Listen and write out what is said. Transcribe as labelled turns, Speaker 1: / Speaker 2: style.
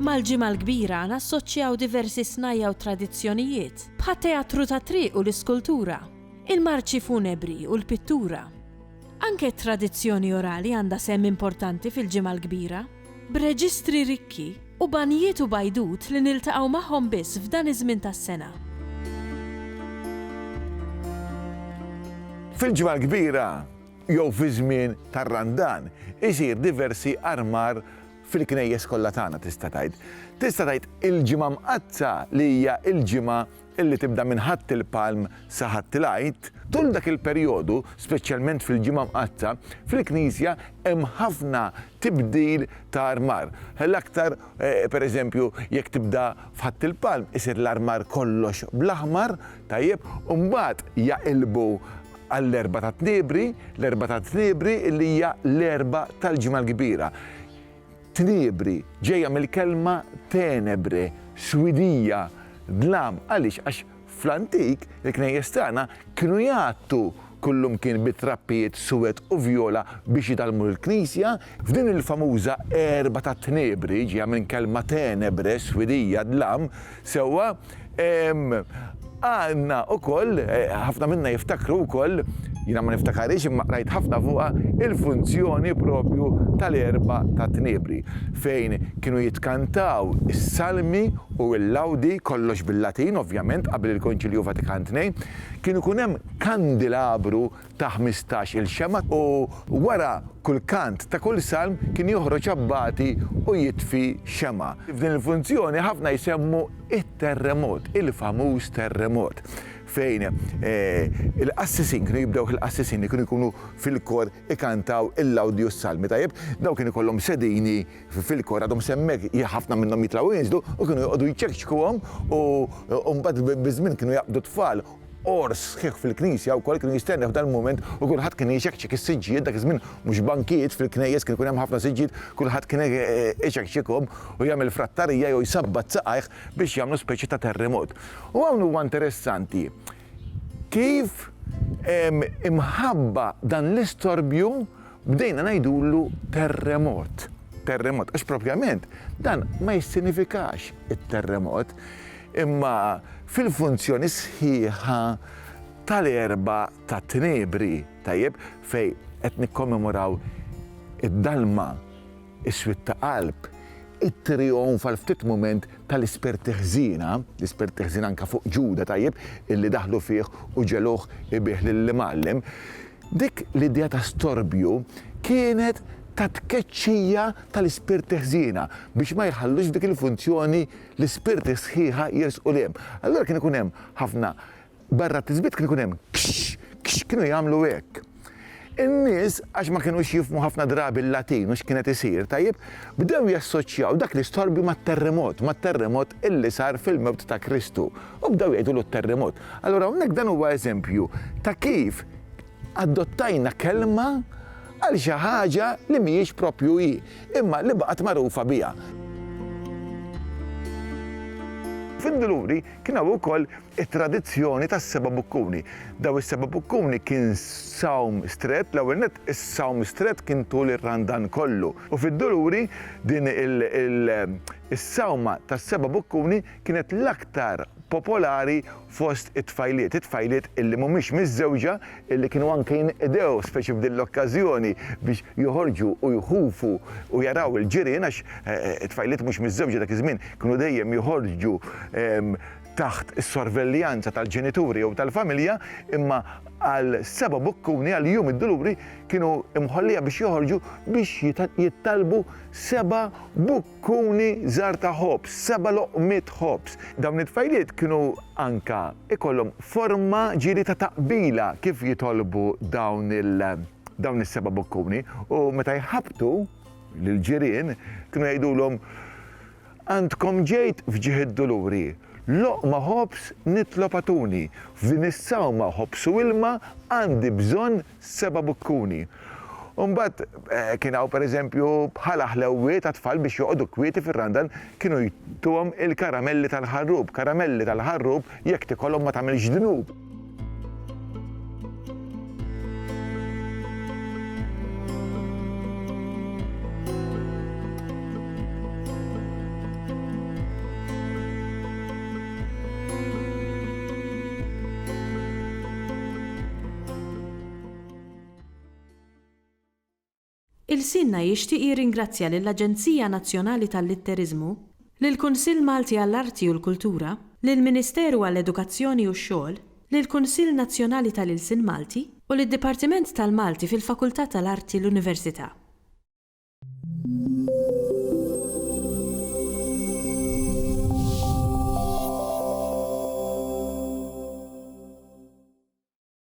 Speaker 1: Mal-ġimgħa l-kbira nassoċjaw diversi snajja u tradizzjonijiet bħat teatru ta' triq u l-iskultura, il-marċi funebri u l-pittura. Anke tradizzjoni orali għandha semm importanti fil-ġimgħa l-kbira, b'reġistri rikki u banijiet u bajdut li niltaqgħu magħhom biss f'dan iż-żmien tas-sena.
Speaker 2: Fil-ġimgħa l-kbira jew fi żmien tar-Randan isir diversi armar fil-knejjes kollha tagħna tista' tgħid. Tista' tgħid il-ġimgħa mqazza li hija l-ġimgħa illi tibda minn ħadd il-palm sa ħadd il-għid. Tul dak il-perjodu, speċjalment fil-ġimgħa mqazza, fil-Knisja hemm ħafna tibdil ta' armar. L-aktar, pereżempju, jekk tibda f'ħadd il-palm, isir l-armar kollox bl-aħmar, tajjeb, u mbagħad jaqilbu għall-erba' ta' Tniebri, l-erba' ta' Tniebri li hija l-erba' tal-ġimgħa l-kbira. Tniebri ġejja mill-kelma tenebre, swidija, dlam, għaliex għax fl-antik il-knejjes tagħna kienu jgħattu kullum kien bitrappijiet suwed u vjola biex jidalmu l-Knisja. F'din il-famuża erba' ta' Tniebri ġejja minn kelma tenebre, swidija, dlam, sewwa għandna wkoll ħafna minna jiftakru wkoll, jiena ma niftakarix imma rajt ħafna fuqha il-funzjoni propju tal-erba' ta' Tniebri fejn kienu jitkantaw is-salmi u l-lawdi kollox bil-Latin, ovvjament qabel il-Konċilju Vatikan II, kienu kun hemm kandilabru ta' 15 il-xema u wara kull kant ta' kull salm kien joħroġ abbati u jitfi xema. F'din il-funzjoni ħafna jsemmu it-terremot, il-famuż terremot fejn il-qassisin, kienu jibdew il-qassisin li kienu jkunu fil-kor ikantaw il-lawdi u s-salmi tajjeb, daw kienu kollhom sedini fil-kor għadhom semmek ħafna minnhom jitlaw jinżlu u kienu jqogħdu jċekċkuhom u mbagħad biż-żmien kienu jaqbdu tfal ors sħiħ fil-Knisja wkoll kienu jistennew f'dan il-mument u kulħadd kien jċekċek is-siġġijiet dak iż-żmien mhux bankijiet fil-knejjes kien ikun hemm ħafna siġġijiet, kulħadd kien iċekċekhom u jagħmel frattarija jew jsabbat saqajh biex jagħmlu speċi ta' terremot. U hawn huwa interessanti kif imħabba dan l-istorbju bdejna ngħidulu terremot. Terremot, għax propjament dan ma jissinifikax it-terremot, imma fil-funzjoni sħiħa tal-erba' ta' Tniebri, tajjeb, fej qed nikkommemoraw id-dalma, is-swit ta' qalb, it-trionf għal ftit mument tal-isperti ħżina, l-isperti ħżina anke fuq Ġuda tajjeb, illi daħlu fih u ġeluh ibih lill-Imgħallem. Dik l-idea ta' storbju kienet ta' tkeċċija tal-ispirti ħżina biex ma jħallux f'dik il-funzjoni l-ispirti sħiħa jirsqu lhem. Allura kien ikun hemm ħafna barra t-tiżbit kien ikun hemm kx kienu jagħmlu hekk. In-nies għax ma kinux jifhmu ħafna drabi l-Latin u x'kienet isir tajjeb, bdew jassoċjaw dak l-istorbju mat-terremot illi sar fil-mewt ta' Kristu u bdew jgħidulu t-terremot. Allura hawnhekk dan huwa eżempju ta' kif adottajna kelma għal xi ħaġa li mhijiex proprju hi, imma li baqgħet magħrufa biha. Fin-Duluri kien hawn ukoll it-tradizzjoni tas-seba' bukkuni. Daw is-seba' bukkuni kien sawm strett, l-ewwel nett is-sawm strett kien tul ir-Randan kollu. U fid-Duluri din is-sawma tas-seba' bukkuni kienet l-aktar popolari fost it-tfajliet illi mhumiex miż-żewġa illi kienu anke jinqdew speċi f'din l-okkażjoni biex joħorġu u jħufu u jaraw il-ġirien għax it-tfajliet mhux miż-żewġa dak iż-żmien kienu dejjem joħorġu taħt is-sorveljanza tal-ġenituri jew tal-familja, imma għal seba' bukkuni għal jum id-Duluri kienu imħollija biex joħorġu biex jittalbu seba' bukkuni żgħar ta' ħobs, seba' loqmiet ħobs. Dawn it-tfajliet kienu anka ikollhom forma ġieli ta' taqbila kif jitolbu dawn is-seba' bukkuni u meta jħabbtu lill-ġirien kienu jgħidulhom għandkom ġejt fġieħ id-Duluri. Loqma ħobs nitlopatuni, f'din is-sawma ħobs u ilma għandi bżonn seba' bukkuni. Mbagħad kien hawn pereżempju bħala ħlewwiet għat-tfal biex joqogħdu kwieti fir-randan kienu jittuhom il-karamelli tal-ħarrub. Karamelli tal-ħarrub jekk tikollhom ma tagħmilx dnub.
Speaker 1: Il-Sinna jixtieq jirringrazzja lill-Aġenzija Nazzjonali tal-Litterizmu, lill-Kunsill Malti għall-Arti u l-Kultura, lill-Ministeru għall-Edukazzjoni u x-Xogħol, lill-Kunsill Nazzjonali tal-Ilsien Malti u lid-Dipartiment tal-Malti fil-Fakultà tal-Arti l-Università.